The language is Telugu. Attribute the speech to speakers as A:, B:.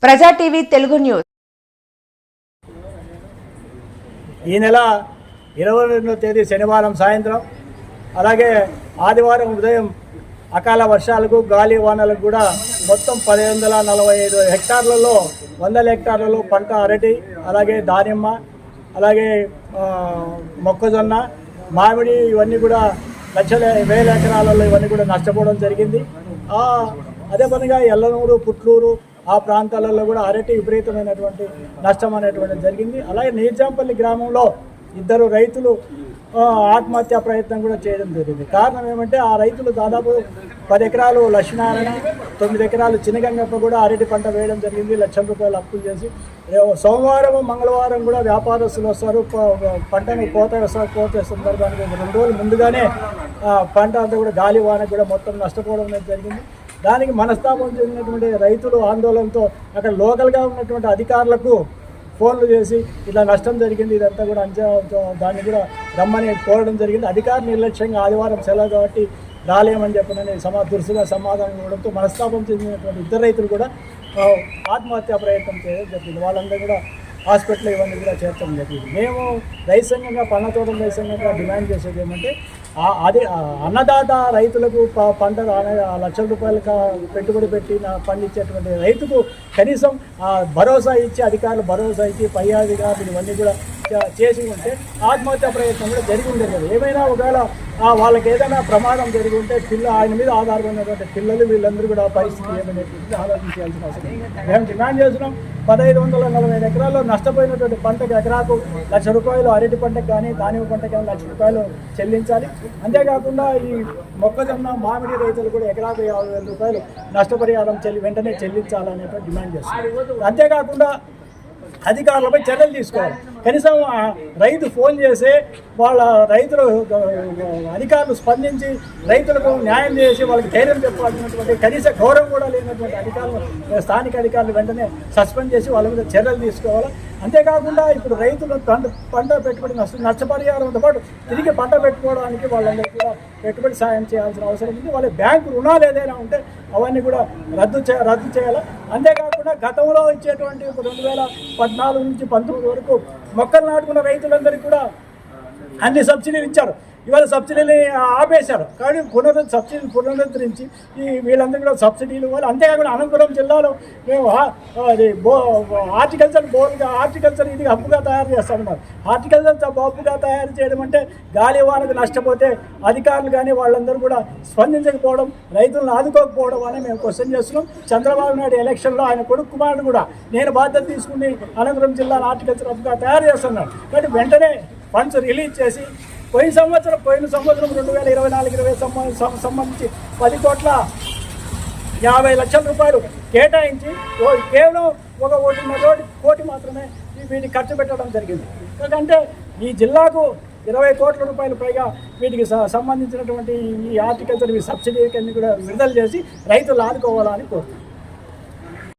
A: ప్రజా టీవీ తెలుగు న్యూస్.
B: ఈ నెల 22వ తేదీ శనివారం సాయంత్రం అలాగే ఆదివారం ఉదయం అకాల వర్షాలకు గాలి వానలకు కూడా మొత్తం 1045 హెక్టార్లలో 100 హెక్టార్లలో పంట అరటి, అలాగే దానిమ్మ, అలాగే మొక్కజొన్న, మామిడి ఇవన్నీ కూడా వేల ఎకరాలలో ఇవన్నీ కూడా నష్టపోవడం జరిగింది. అదే పనిగా ఎల్లనూరు, పుట్లూరు ఆ ప్రాంతాలలో కూడా అరటి విపరీతమైనటువంటి నష్టం అనేటువంటిది జరిగింది. అలాగే నీజాంపల్లి గ్రామంలో 2 రైతులు ఆత్మహత్యా ప్రయత్నం కూడా చేయడం జరిగింది. కారణం ఏమంటే ఆ రైతులు దాదాపు 10 ఎకరాలు లక్ష్మీనారాయణ, 9 ఎకరాలు చిన్నగంగప్ప కూడా అరటి పంట వేయడం జరిగింది. ₹1,00,000 అప్పులు చేసి సోమవారం మంగళవారం కూడా వ్యాపారస్తులు వస్తారు, పంటను కోత సందర్భానికి 2 రోజులు ముందుగానే పంట అంతా కూడా గాలి వానకు కూడా మొత్తం నష్టపోవడం అనేది జరిగింది. దానికి మనస్తాపం చెందినటువంటి రైతులు ఆందోళనతో అక్కడ లోకల్గా ఉన్నటువంటి అధికారులకు ఫోన్లు చేసి ఇట్లా నష్టం జరిగింది, ఇదంతా కూడా దాన్ని కూడా రమ్మని కోరడం జరిగింది. అధికారులు నిర్లక్ష్యంగా ఆదివారం సెలవు కాబట్టి రాలేమని చెప్పనని దురుసుగా సమాధానం ఇవ్వడంతో మనస్తాపం చెందినటువంటి 2 రైతులు కూడా ఆత్మహత్యా ప్రయత్నం చేయడం జరిగింది. వాళ్ళందరూ కూడా హాస్పిటల్ ఇవన్నీ కూడా చేర్చడం జరిగింది. మేము రైతు సంఘంగా, పన్న తోటల రైతు సంఘంగా డిమాండ్ చేసేది ఏమంటే అది అన్నదాత రైతులకు పంట ₹1,00,000 పెట్టుబడి పెట్టి పండించేటువంటి రైతుకు కనీసం భరోసా ఇచ్చి, అధికారులు భరోసా ఇచ్చి, పై అధికారులు ఇవన్నీ కూడా చేసి ఉంటే ఆత్మహత్యా ప్రయత్నం కూడా జరిగి ఉండేది కదా. ఏమైనా ఒకవేళ వాళ్ళకి ఏదైనా ప్రమాదం జరిగి ఉంటే ఆయన మీద ఆధారపడినటువంటి పిల్లలు వీళ్ళందరూ కూడా పరిస్థితి ఏమనేటువంటిది ఆలోచించాల్సిన అవసరం. మేము డిమాండ్ చేస్తున్నాం 1540 ఎకరాల్లో నష్టపోయినటువంటి పంటకు ఎకరాకు ₹1,00,000 అరటి పంటకు కానీ దానిమ్మ పంటకు కానీ ₹1,00,000 చెల్లించాలి. అంతేకాకుండా ఈ మొక్కజొన్న, మామిడి రైతులు కూడా ఎకరాకు ₹50,000 నష్టపరిహారం వెంటనే చెల్లించాలనేటువంటి డిమాండ్ చేస్తున్నాం. అంతేకాకుండా అధికారులపై చర్యలు తీసుకోవాలి. కనీసం రైతు ఫోన్ చేసి రైతులు అధికారులు స్పందించి రైతులకు న్యాయం చేసి వాళ్ళకి ధైర్యం చెప్పాల్సినటువంటి కనీస గౌరవం కూడా లేనటువంటి అధికారులు, స్థానిక అధికారులు వెంటనే సస్పెండ్ చేసి వాళ్ళ మీద చర్యలు తీసుకోవాలి. అంతేకాకుండా ఇప్పుడు రైతులు పంట పెట్టుబడి నష్టపరిహారంతో పాటు తిరిగి పంట పెట్టుకోవడానికి వాళ్ళందరికీ కూడా పెట్టుబడి సాయం చేయాల్సిన అవసరం ఉంది. వాళ్ళ బ్యాంకు రుణాలు ఏదైనా ఉంటే అవన్నీ కూడా రద్దు చేయాలి. అంతేకాకుండా గతంలో ఇచ్చేటువంటి 2014 నుంచి 19 వరకు మొక్కలు నాటుకున్న రైతులందరికీ కూడా అన్ని సబ్సిడీలు ఇచ్చారు. ఇవాళ సబ్సిడీలు ఆపేశారు. కానీ సబ్సిడీలు పునరుద్ధరించి వీళ్ళందరూ కూడా సబ్సిడీలు ఇవ్వాలి. అంతేకాకుండా అనంతపురం జిల్లాలో మేము హార్టికల్చర్ ఇది హబ్బుగా తయారు చేస్తామన్నారు. హార్టికల్చర్ హబ్బుగా తయారు చేయడం అంటే గాలి వానకు నష్టపోతే అధికారులు కానీ వాళ్ళందరూ కూడా స్పందించకపోవడం, రైతులను ఆదుకోకపోవడం అని మేము క్వశ్చన్ చేస్తున్నాం. చంద్రబాబు నాయుడు ఎలక్షన్లో ఆయన కొడుకు కుమారుడు కూడా నేను బాధ్యత తీసుకుని అనంతపురం జిల్లాను హార్టికల్చర్ హబ్బుగా తయారు చేస్తున్నాను. కాబట్టి వెంటనే ఫండ్స్ రిలీజ్ చేసి పోయిన సంవత్సరం 2024-25 సంబంధించి ₹10,50,00,000 కేటాయించి కేవలం ₹1.5 కోటి మాత్రమే వీటికి ఖర్చు పెట్టడం జరిగింది. ఎందుకంటే ఈ జిల్లాకు ₹20 కోట్ల పైగా వీటికి సంబంధించినటువంటి ఈ హార్టికల్చర్ సబ్సిడీ కూడా విడుదల చేసి రైతులు ఆదుకోవాలని కోరుతున్నాం.